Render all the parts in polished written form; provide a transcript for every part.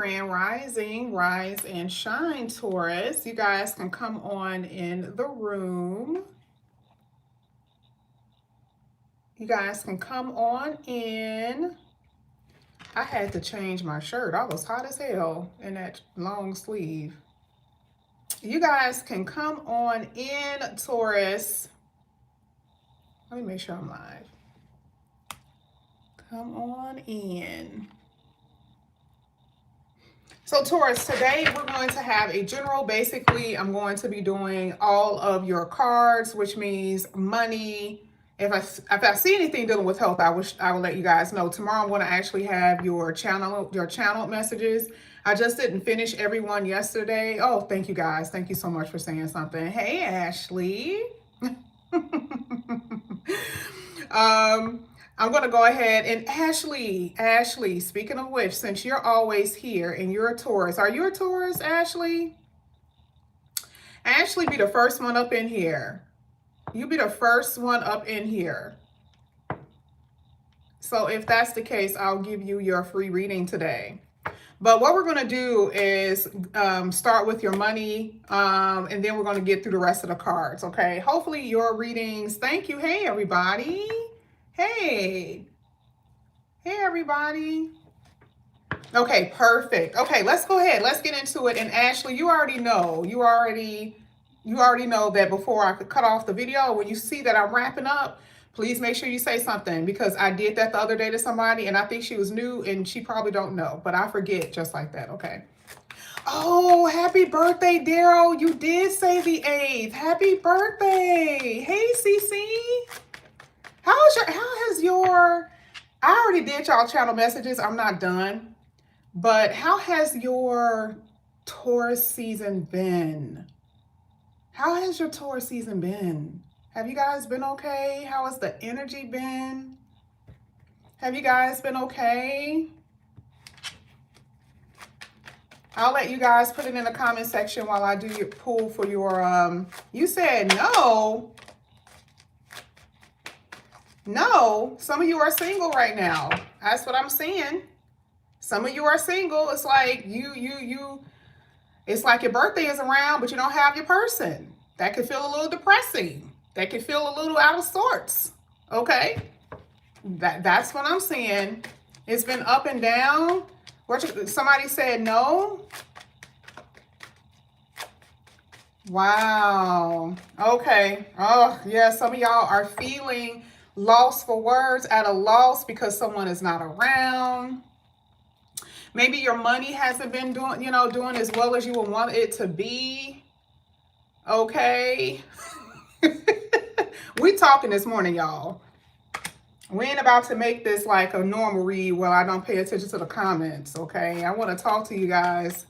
Grand Rising, rise and shine, Taurus. You guys can come on in the room. You guys can come on in. I had to change my shirt. I was hot as hell in that long sleeve. You guys can come on in, Taurus. Let me make sure I'm live. Come on in. So Taurus, today we're going to have a general, basically I'm going to be doing all of your cards, which means money. If I see anything dealing with health, I will let you guys know. Tomorrow I'm going to actually have your channel messages. I just didn't finish everyone yesterday. Oh, thank you guys. Thank you so much for saying something. Hey, Ashley. I'm going to go ahead and Ashley, speaking of which, since you're always here and you're a Taurus, are you a Taurus, Ashley? Ashley, be the first one up in here. You be the first one up in here. So if that's the case, I'll give you your free reading today. But what we're going to do is start with your money, and then we're going to get through the rest of the cards, okay? Hopefully your readings, thank you. Hey, everybody. Hey. Hey, everybody. Okay, perfect. Okay, let's go ahead. Let's get into it. And Ashley, you already know that before I could cut off the video, when you see that I'm wrapping up, please make sure you say something, because I did that the other day to somebody and I think she was new and she probably don't know, but I forget just like that. Okay. Oh, happy birthday, Daryl. You did say the 8th. Happy birthday. Hey, Cece. How has your, I already did y'all channel messages. I'm not done, but how has your Taurus season been? How has your Taurus season been? Have you guys been okay? How has the energy been? Have you guys been okay? I'll let you guys put it in the comment section while I do your pull for your, you said no. No, some of you are single right now. That's what I'm seeing. Some of you are single. It's like it's like your birthday is around, but you don't have your person. That could feel a little depressing. That could feel a little out of sorts. Okay? That's what I'm seeing. It's been up and down. Somebody said no. Wow. Okay. Oh, yeah, some of y'all are feeling lost for words, at a loss because someone is not around. Maybe your money hasn't been doing as well as you would want it to be. Okay. We talking this morning, y'all. We ain't about to make this like a normal read where I don't pay attention to the comments, okay? I want to talk to you guys.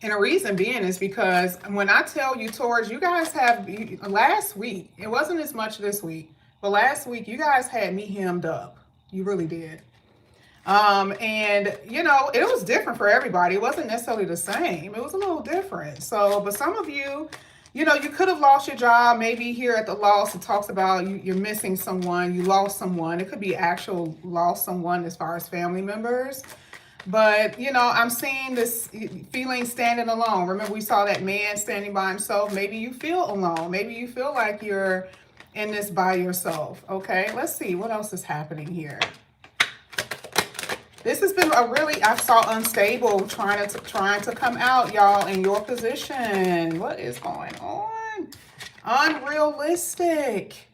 And the reason being is because when I tell you, Taurus, you guys have, last week, it wasn't as much this week, but last week, you guys had me hemmed up. You really did. And, it was different for everybody. It wasn't necessarily the same. It was a little different. So, but some of you, you could have lost your job. Maybe here at the loss, it talks about you're missing someone. You lost someone. It could be actual lost someone as far as family members. But, I'm seeing this feeling standing alone. Remember, we saw that man standing by himself. Maybe you feel alone. Maybe you feel like you're in this by yourself. Okay, let's see what else is happening here. This has been I saw unstable trying to come out, y'all, in your position. What is going on? Unrealistic.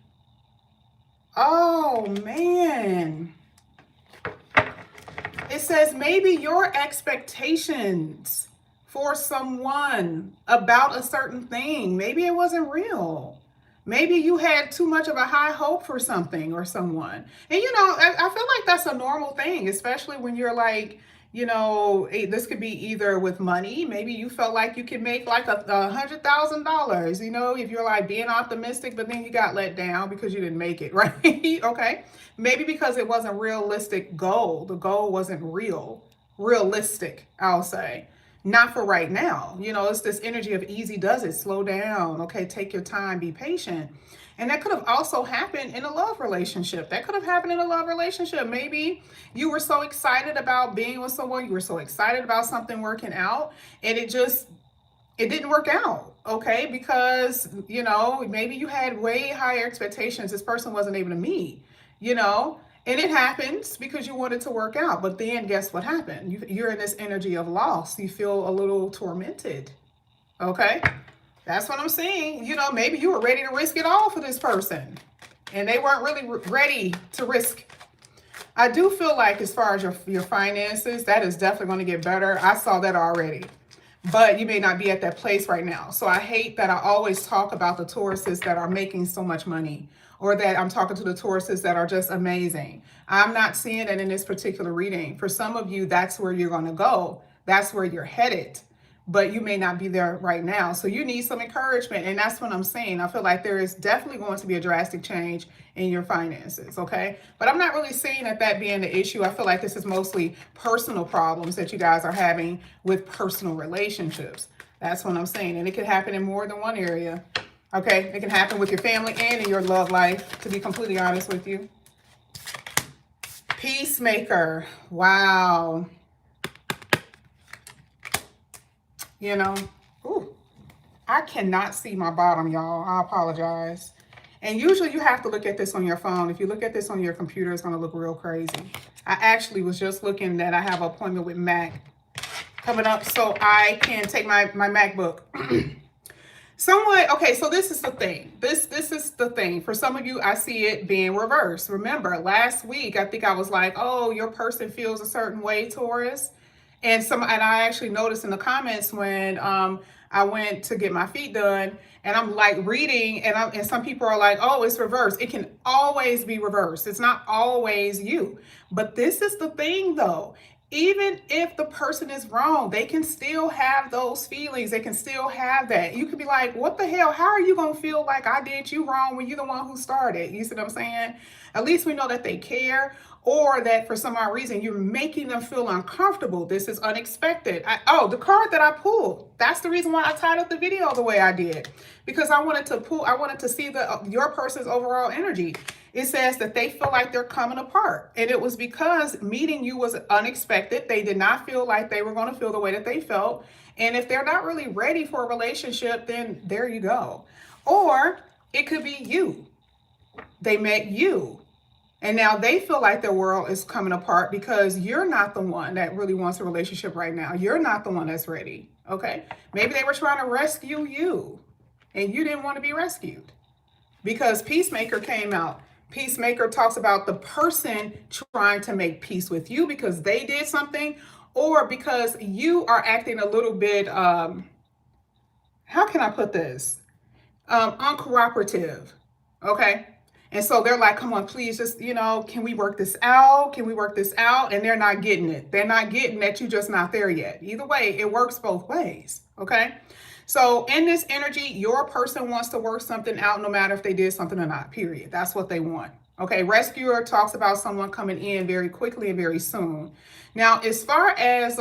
Oh, man. It says maybe your expectations for someone about a certain thing, maybe it wasn't real. Maybe you had too much of a high hope for something or someone. And, I feel like that's a normal thing, especially when you're like, this could be either with money. Maybe you felt like you could make like $100,000, if you're like being optimistic, but then you got let down because you didn't make it, right? Okay. Maybe because it wasn't realistic goal. The goal wasn't realistic, I'll say. Not for right now. It's this energy of easy does it. Slow down. Okay, take your time. Be patient. And that could have also happened in a love relationship. That could have happened in a love relationship. Maybe you were so excited about being with someone, you were so excited about something working out, and it didn't work out, okay? Because, maybe you had way higher expectations this person wasn't able to meet, and it happens because you wanted to work out. But then guess what happened? You're in this energy of loss. You feel a little tormented, okay? That's what I'm saying. Maybe you were ready to risk it all for this person, and they weren't really ready to risk. I do feel like as far as your finances, that is definitely going to get better. I saw that already. But you may not be at that place right now. So I hate that I always talk about the Tauruses that are making so much money, or that I'm talking to the Tauruses that are just amazing. I'm not seeing it in this particular reading. For some of you, that's where you're going to go. That's where you're headed. But you may not be there right now. So you need some encouragement. And that's what I'm saying. I feel like there is definitely going to be a drastic change in your finances, okay? But I'm not really seeing that being the issue. I feel like this is mostly personal problems that you guys are having with personal relationships. That's what I'm saying. And it can happen in more than one area, okay? It can happen with your family and in your love life, to be completely honest with you. Peacemaker. Wow. Ooh, I cannot see my bottom, y'all. I apologize. And usually you have to look at this on your phone. If you look at this on your computer, it's going to look real crazy. I actually was just looking that I have an appointment with Mac coming up, so I can take my MacBook. Okay, so this is the thing. This is the thing. For some of you, I see it being reversed. Remember, last week, I think I was like, oh, your person feels a certain way, Taurus. And I actually noticed in the comments when I went to get my feet done, and I'm like reading, and some people are like, oh, it's reversed. It can always be reversed. It's not always you. But this is the thing, though. Even if the person is wrong, they can still have those feelings. They can still have that. You could be like, what the hell? How are you going to feel like I did you wrong when you're the one who started? You see what I'm saying? At least we know that they care, or that for some odd reason you're making them feel uncomfortable. This is unexpected. The card that I pulled, that's the reason why I titled the video the way I did, because I wanted to see your person's overall energy. It says that they feel like they're coming apart, and it was because meeting you was unexpected. They did not feel like they were going to feel the way that they felt, and if they're not really ready for a relationship, then there you go. Or it could be you. They met you, and now they feel like their world is coming apart because you're not the one that really wants a relationship right now. You're not the one that's ready, okay? Maybe they were trying to rescue you, and you didn't want to be rescued, because Peacemaker came out. Peacemaker talks about the person trying to make peace with you because they did something, or because you are acting a little bit, how can I put this? Uncooperative, okay? And so they're like, come on, please, just, can we work this out? Can we work this out? And they're not getting it. They're not getting that you're just not there yet. Either way, it works both ways, okay? So in this energy, your person wants to work something out no matter if they did something or not, period. That's what they want. Okay, Rescuer talks about someone coming in very quickly and very soon. Now, as far as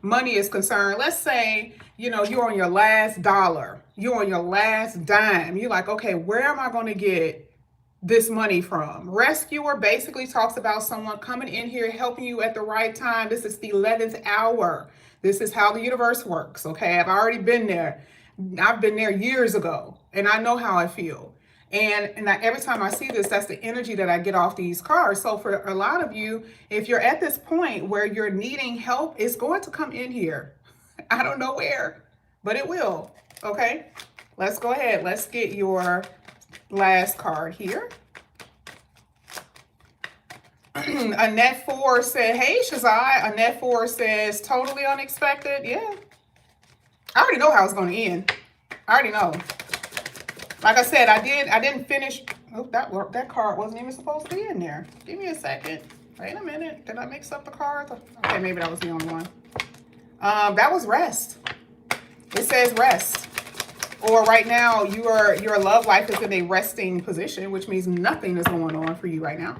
money is concerned, let's say, you're on your last dollar. You're on your last dime. You're like, okay, where am I going to get this money from? Rescuer basically talks about someone coming in here, helping you at the right time. This is the 11th hour. This is how the universe works, okay? I've already been there. I've been there years ago, and I know how I feel. And every time I see this, that's the energy that I get off these cards. So for a lot of you, if you're at this point where you're needing help, it's going to come in here. I don't know where, but it will, okay? Let's go ahead. Let's get your last card here. Annette 4 said, hey, Shazai. Annette 4 says, totally unexpected. Yeah. I already know how it's going to end. I already know. Like I said, I didn't finish. Oh, that card wasn't even supposed to be in there. Give me a second. Wait a minute. Did I mix up the cards? Okay, maybe that was the only one. That was rest. It says rest. Or right now, your love life is in a resting position, which means nothing is going on for you right now.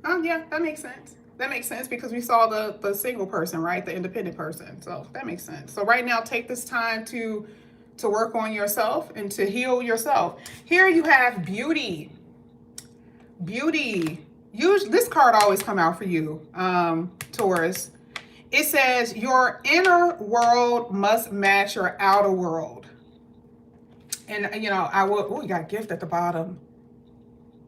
Oh, yeah, that makes sense. That makes sense because we saw the single person, right? The independent person. So that makes sense. So right now, take this time to to work on yourself and to heal yourself. Here you have beauty. Beauty. Usually, this card always come out for you, Taurus. It says your inner world must match your outer world. And, you know, I will, oh, you got a gift at the bottom.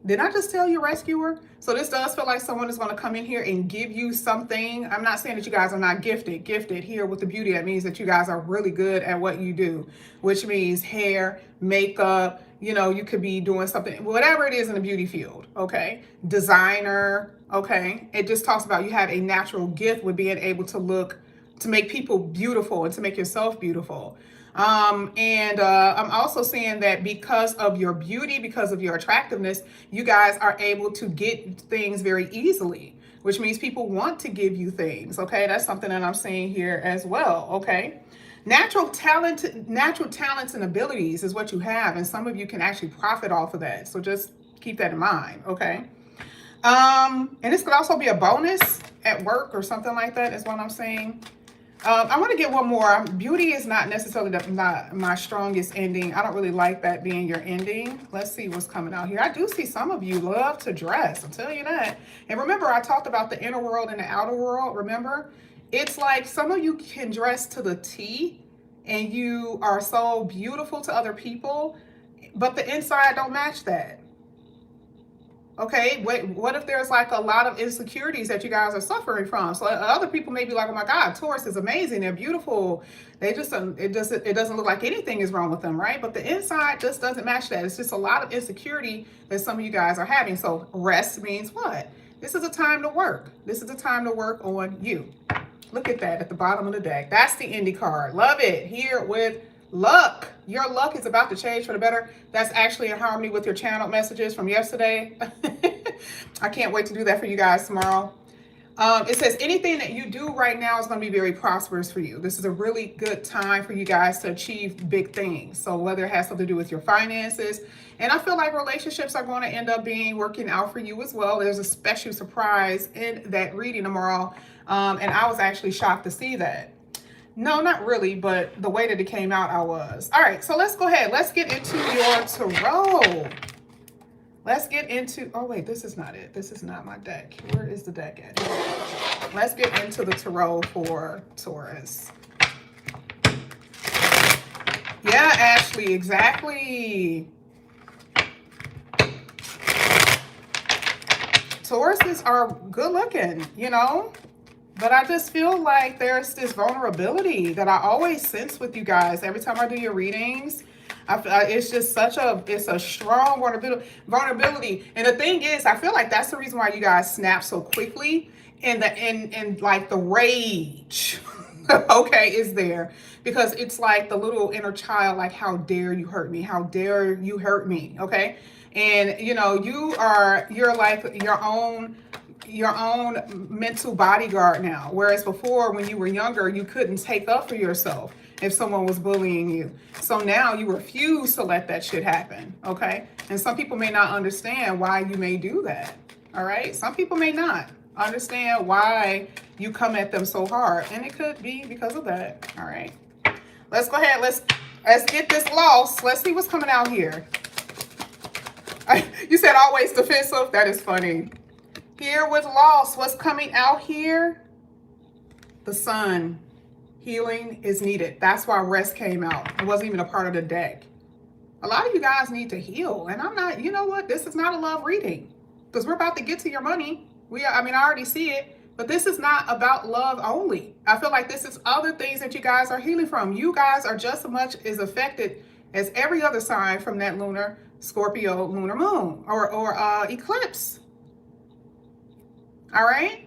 Did I just tell you, rescuer? So this does feel like someone is going to come in here and give you something. I'm not saying that you guys are not gifted. Gifted here with the beauty, that means that you guys are really good at what you do, which means hair, makeup, you know, you could be doing something, whatever it is in the beauty field, okay? Designer, okay? It just talks about you have a natural gift with being able to look, to make people beautiful and to make yourself beautiful. I'm also seeing that because of your beauty, because of your attractiveness, you guys are able to get things very easily, which means people want to give you things. Okay, that's something that I'm seeing here as well. Okay, natural talents and abilities is what you have, and some of you can actually profit off of that. So just keep that in mind. Okay, and this could also be a bonus at work or something like that is what I'm saying. I want to get one more. Beauty is not necessarily not my strongest ending. I don't really like that being your ending. Let's see what's coming out here. I do see some of you love to dress. I'll tell you that. And remember, I talked about the inner world and the outer world. Remember, it's like some of you can dress to the T and you are so beautiful to other people, but the inside don't match that. Okay, wait, what if there's like a lot of insecurities that you guys are suffering from? So other people may be like, oh my God, Taurus is amazing, they're beautiful. They just, it doesn't look like anything is wrong with them, right? But the inside just doesn't match that. It's just a lot of insecurity that some of you guys are having. So rest means what? This is a time to work. This is a time to work on you. Look at that at the bottom of the deck. That's the indie card. Love it. Here with luck. Your luck is about to change for the better. That's actually in harmony with your channel messages from yesterday. I can't wait to do that for you guys tomorrow. It says anything that you do right now is going to be very prosperous for you. This is a really good time for you guys to achieve big things. So whether it has something to do with your finances, and I feel like relationships are going to end up working out for you as well. There's a special surprise in that reading tomorrow. And I was actually shocked to see that. No, not really, but the way that it came out, I was. All right, so let's go ahead. Let's get into your tarot. Let's get into, oh wait, this is not it. This is not my deck. Where is the deck at? Let's get into the tarot for Taurus. Yeah, Ashley, exactly. Tauruses are good looking, you know? But I just feel like there's this vulnerability that I always sense with you guys. Every time I do your readings, it's just it's a strong vulnerability. And the thing is, I feel like that's the reason why you guys snap so quickly. And like the rage, okay, is there. Because it's like the little inner child, like, how dare you hurt me? How dare you hurt me? Okay. And you know, you're like your own mental bodyguard now, whereas before when you were younger you couldn't take up for yourself if someone was bullying you. So now you refuse to let that shit happen. Okay, and some people may not understand why you may do that. All right, some people may not understand why you come at them so hard, and it could be because of that. All right, let's go ahead, let's get this lost. Let's see what's coming out here. You said always defensive. That is funny. Here with loss, what's coming out here? The sun. Healing is needed. That's why rest came out. It wasn't even a part of the deck. A lot of you guys need to heal. And I'm not, you know what? This is not a love reading. Because we're about to get to your money. I already see it. But this is not about love only. I feel like this is other things that you guys are healing from. You guys are just as much as affected as every other sign from that lunar, Scorpio lunar moon or eclipse. All right.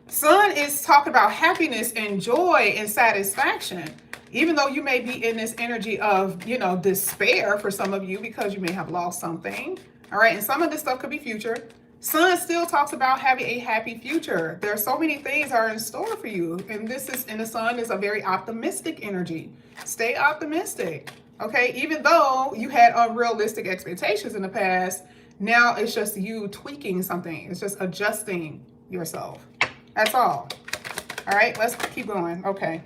Sun is talking about happiness and joy and satisfaction, even though you may be in this energy of, you know, despair for some of you because you may have lost something. All right. And some of this stuff could be future. Sun still talks about having a happy future. There are so many things are in store for you. And the sun is a very optimistic energy. Stay optimistic. Okay. Even though you had unrealistic expectations in the past, now it's just you tweaking something. It's just adjusting yourself. That's all. All right, let's keep going. Okay.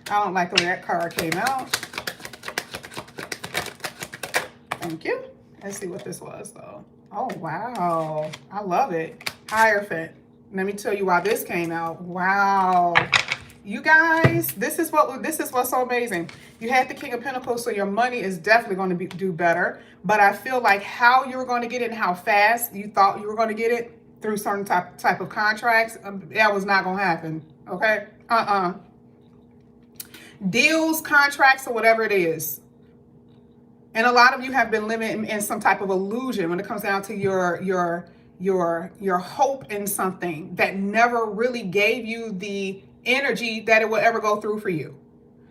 I don't like the way that card came out. Thank you. Let's see what this was, though. Oh, wow. I love it. Hierophant. Let me tell you why this came out. Wow. You guys, this is what's so amazing. You had the King of Pentacles, so your money is definitely going to do better. But I feel like how you were going to get it and how fast you thought you were going to get it through certain type of contracts, that was not going to happen. Okay? Deals, contracts, or whatever it is. And a lot of you have been living in some type of illusion when it comes down to your hope in something that never really gave you the energy that it will ever go through for you.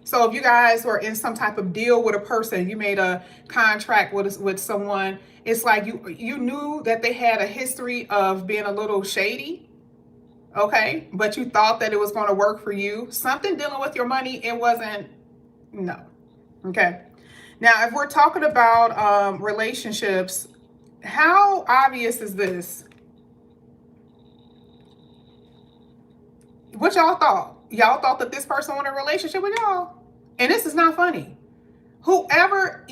So if you guys were in some type of deal with a person, you made a contract with someone, it's like you knew that they had a history of being a little shady, okay? But you thought that it was going to work for you. Something dealing with your money, it wasn't, no, okay? Now, if we're talking about relationships, how obvious is this? What y'all thought? Y'all thought that this person wanted a relationship with y'all? And this is not funny. Whoever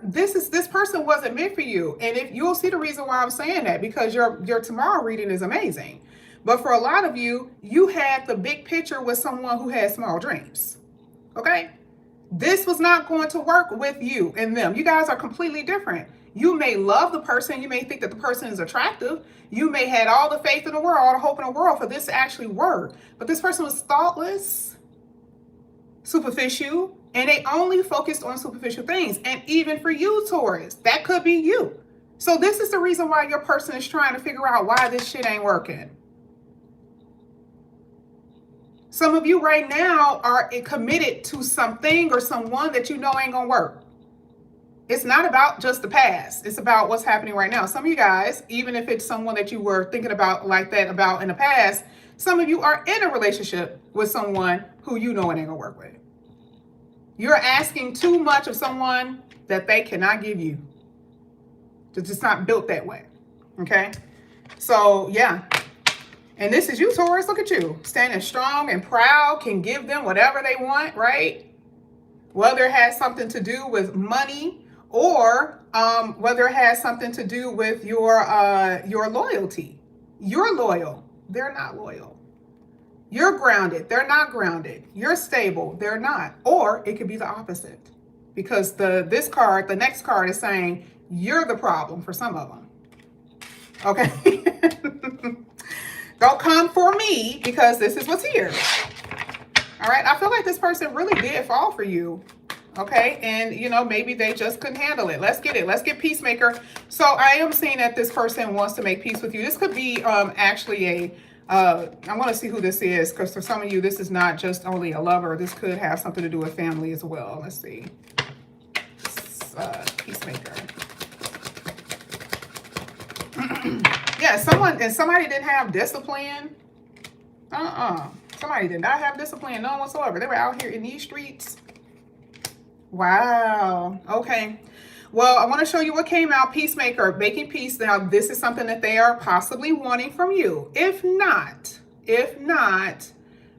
this person wasn't meant for you. And if you'll see the reason why I'm saying that, because your tomorrow reading is amazing. But for a lot of you, you had the big picture with someone who had small dreams. Okay? This was not going to work with you and them. You guys are completely different. You may love the person. You may think that the person is attractive. You may had all the faith in the world, all the hope in the world for this to actually work. But this person was thoughtless, superficial, and they only focused on superficial things. And even for you, Taurus, that could be you. So this is the reason why your person is trying to figure out why this shit ain't working. Some of you right now are committed to something or someone that you know ain't gonna work. It's not about just the past. It's about what's happening right now. Some of you guys, even if it's someone that you were thinking about like that about in the past, some of you are in a relationship with someone who you know it ain't gonna work with. You're asking too much of someone that they cannot give you. It's just not built that way, okay? So, yeah. And this is you, Taurus. Look at you. Standing strong and proud, can give them whatever they want, right? Whether it has something to do with money or whether it has something to do with your loyalty. You're loyal. They're not loyal. You're grounded. They're not grounded. You're stable. They're not. Or it could be the opposite. Because the next card is saying you're the problem for some of them. Okay? Don't come for me because this is what's here. All right. I feel like this person really did fall for you. Okay. And, you know, maybe they just couldn't handle it. Let's get it. Let's get Peacemaker. So I am seeing that this person wants to make peace with you. This could be actually I want to see who this is, because for some of you, this is not just only a lover. This could have something to do with family as well. Let's see. Peacemaker. Yeah, somebody didn't have discipline. Somebody did not have discipline, none whatsoever. They were out here in these streets. Wow. Okay. Well, I want to show you what came out. Peacemaker, making peace. Now, this is something that they are possibly wanting from you. If not,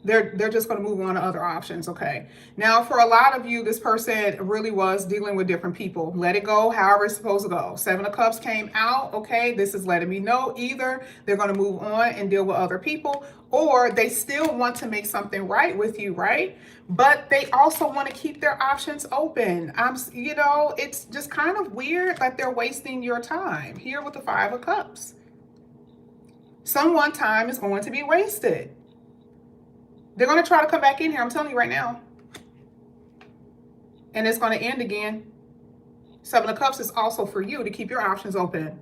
they're just going to move on to other options. Okay. Now, for a lot of you, this person really was dealing with different people. Let it go however it's supposed to go. 7 of Cups came out. Okay. This is letting me know either they're going to move on and deal with other people, or they still want to make something right with you, right? But they also want to keep their options open. You know, it's just kind of weird that they're wasting your time here with the 5 of Cups. Someone's time is going to be wasted. They're going to try to come back in here. I'm telling you right now. And it's going to end again. 7 of Cups is also for you to keep your options open.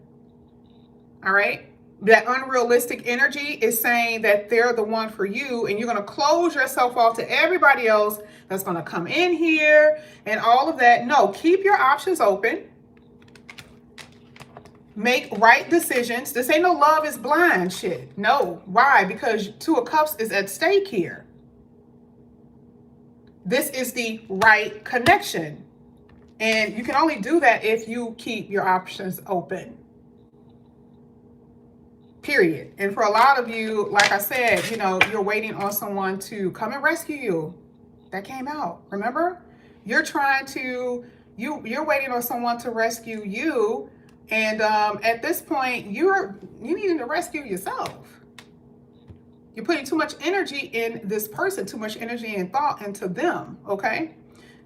All right. That unrealistic energy is saying that they're the one for you, and you're going to close yourself off to everybody else that's going to come in here and all of that. No, keep your options open. Make right decisions. This ain't no love is blind shit. No. Why? Because 2 of Cups is at stake here. This is the right connection. And you can only do that if you keep your options open. Period. And for a lot of you, like I said, you know, you're waiting on someone to come and rescue you. That came out. Remember? You're trying to, you're waiting on someone to rescue you. And at this point, you need to rescue yourself. You're putting too much energy in this person, too much energy and thought into them, okay?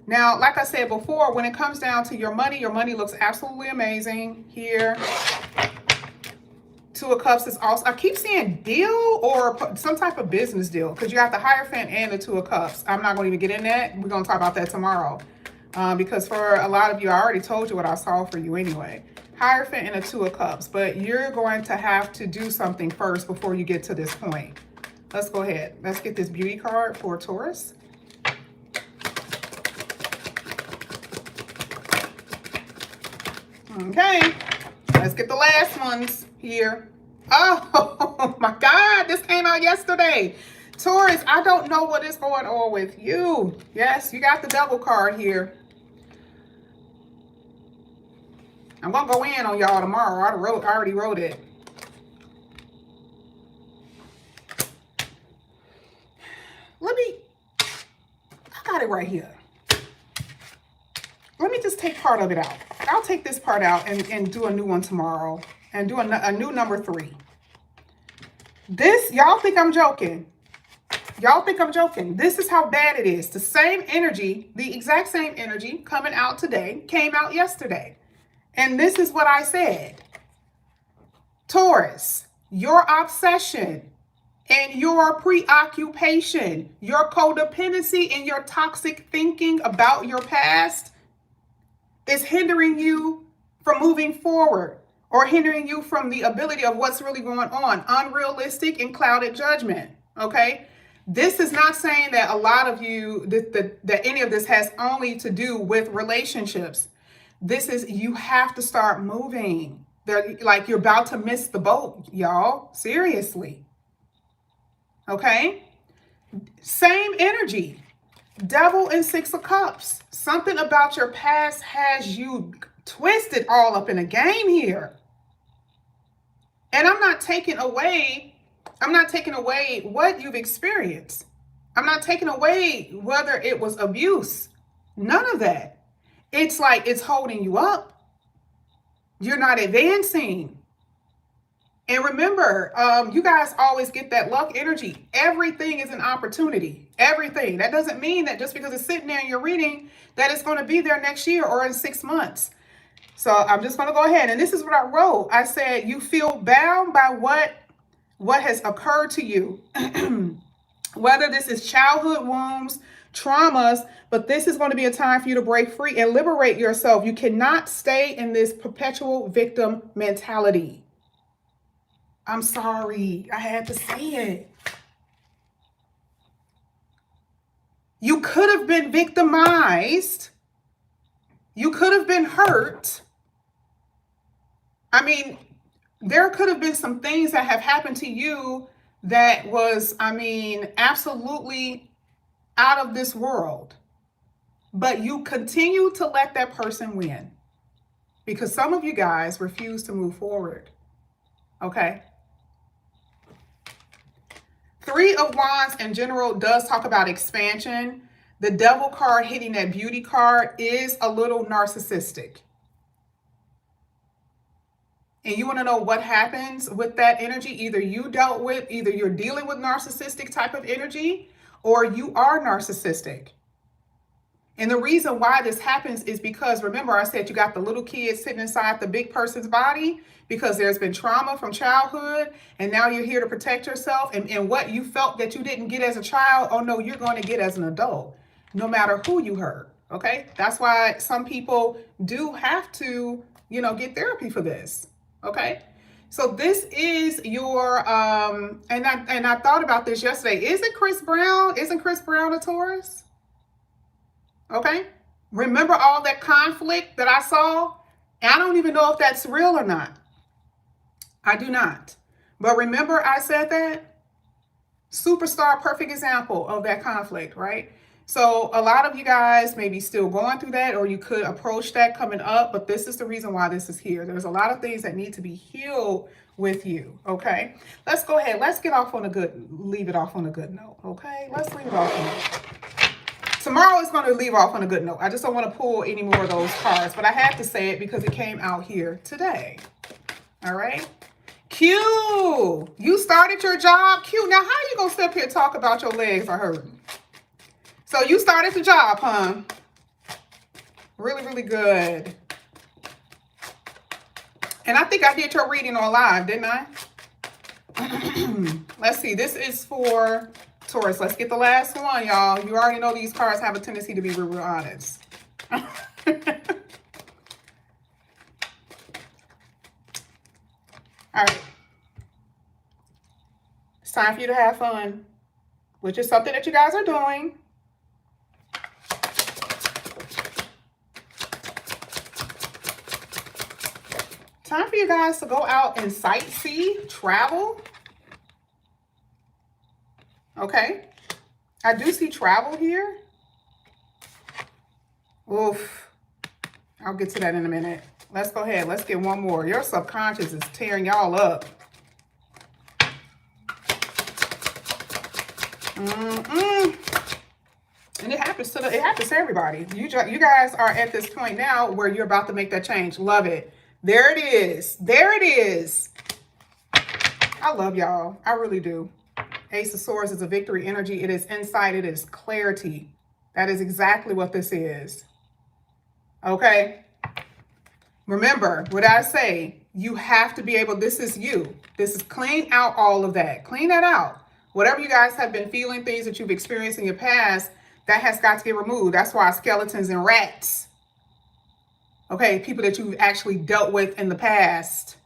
Now, like I said before, when it comes down to your money looks absolutely amazing here. Two of Cups is also, I keep seeing deal or some type of business deal, because you got the Hierophant and the Two of Cups. I'm not going to even get in that. We're going to talk about that tomorrow. Because for a lot of you, I already told you what I saw for you anyway. Hierophant and a Two of Cups. But you're going to have to do something first before you get to this point. Let's go ahead. Let's get this beauty card for Taurus. Okay. Let's get the last ones here. Oh my God, this came out yesterday. Taurus, I don't know what is going on with you. Yes, you got the Devil card here. I'm going to go in on y'all tomorrow. I already wrote it. I got it right here. Let me just take part of it out. I'll take this part out and do a new one tomorrow. And do a new number 3. This, y'all think I'm joking. Y'all think I'm joking. This is how bad it is. The same energy, the exact same energy coming out today, came out yesterday. And this is what I said. Taurus, your obsession and your preoccupation, your codependency and your toxic thinking about your past is hindering you from moving forward, or hindering you from the ability of what's really going on. Unrealistic and clouded judgment, okay? This is not saying that a lot of you, that any of this has only to do with relationships. This is, you have to start moving. Like you're about to miss the boat, y'all. Seriously. Okay? Same energy. Devil and Six of Cups. Something about your past has you twisted all up in a game here. And I'm not taking away what you've experienced. I'm not taking away whether it was abuse. None of that. It's like it's holding you up. You're not advancing. And remember, you guys always get that luck energy. Everything is an opportunity. Everything. That doesn't mean that just because it's sitting there and you're reading that it's going to be there next year or in 6 months. So I'm just going to go ahead. And this is what I wrote. I said, you feel bound by what has occurred to you. Whether this is childhood wounds, traumas, but this is going to be a time for you to break free and liberate yourself. You cannot stay in this perpetual victim mentality. I'm sorry. I had to say it. You could have been victimized. You could have been hurt. I mean, there could have been some things that have happened to you that was, I mean, absolutely out of this world. But you continue to let that person win. Because some of you guys refuse to move forward. Okay? 3 of Wands in general does talk about expansion. The Devil card hitting that Beauty card is a little narcissistic. And you want to know what happens with that energy. Either you're dealing with narcissistic type of energy, or you are narcissistic. And the reason why this happens is because, remember, I said you got the little kid sitting inside the big person's body because there's been trauma from childhood, and now you're here to protect yourself. And what you felt that you didn't get as a child, oh no, you're going to get as an adult, no matter who you hurt. Okay? That's why some people do have to, get therapy for this. Okay? So this is your, and I thought about this yesterday. Isn't Chris Brown a Taurus? Okay? Remember all that conflict that I saw? I don't even know if that's real or not. I do not. But remember I said that? Superstar, perfect example of that conflict, right? So a lot of you guys may be still going through that, or you could approach that coming up, but this is the reason why this is here. There's a lot of things that need to be healed with you, okay? Let's go ahead. Let's leave it off on a good note, okay? Let's leave it off on a Tomorrow is going to leave off on a good note. I just don't want to pull any more of those cards, but I have to say it because it came out here today. All right. Q, you started your job. Q, now how you going to sit up here and talk about your legs are hurting? So you started the job, huh? Really, really good. And I think I did your reading on live, didn't I? Let's see. This is for Taurus. Let's get the last one, y'all. You already know these cards have a tendency to be real honest. All right. It's time for you to have fun, which is something that you guys are doing. Time for you guys to go out and sightsee, travel. Okay. I do see travel here. Oof. I'll get to that in a minute. Let's go ahead. Let's get one more. Your subconscious is tearing y'all up. And it happens to everybody. You guys are at this point now where you're about to make that change. Love it. There it is. There it is. I love y'all. I really do. Ace of Swords is a victory energy. It is insight. It is clarity. That is exactly what this is. Okay. Remember what I say. You have to be able, this is you. This is clean out all of that. Clean that out. Whatever you guys have been feeling, things that you've experienced in your past, that has got to get removed. That's why skeletons and rats. Okay, people that you've actually dealt with in the past.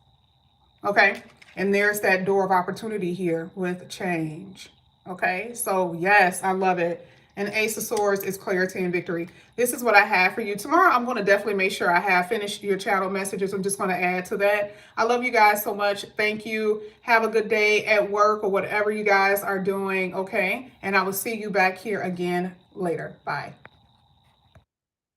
Okay, and there's that door of opportunity here with change. Okay, so yes, I love it. And Ace of Swords is clarity and victory. This is what I have for you. Tomorrow, I'm going to definitely make sure I have finished your channel messages. I'm just going to add to that. I love you guys so much. Thank you. Have a good day at work or whatever you guys are doing. Okay, and I will see you back here again later. Bye.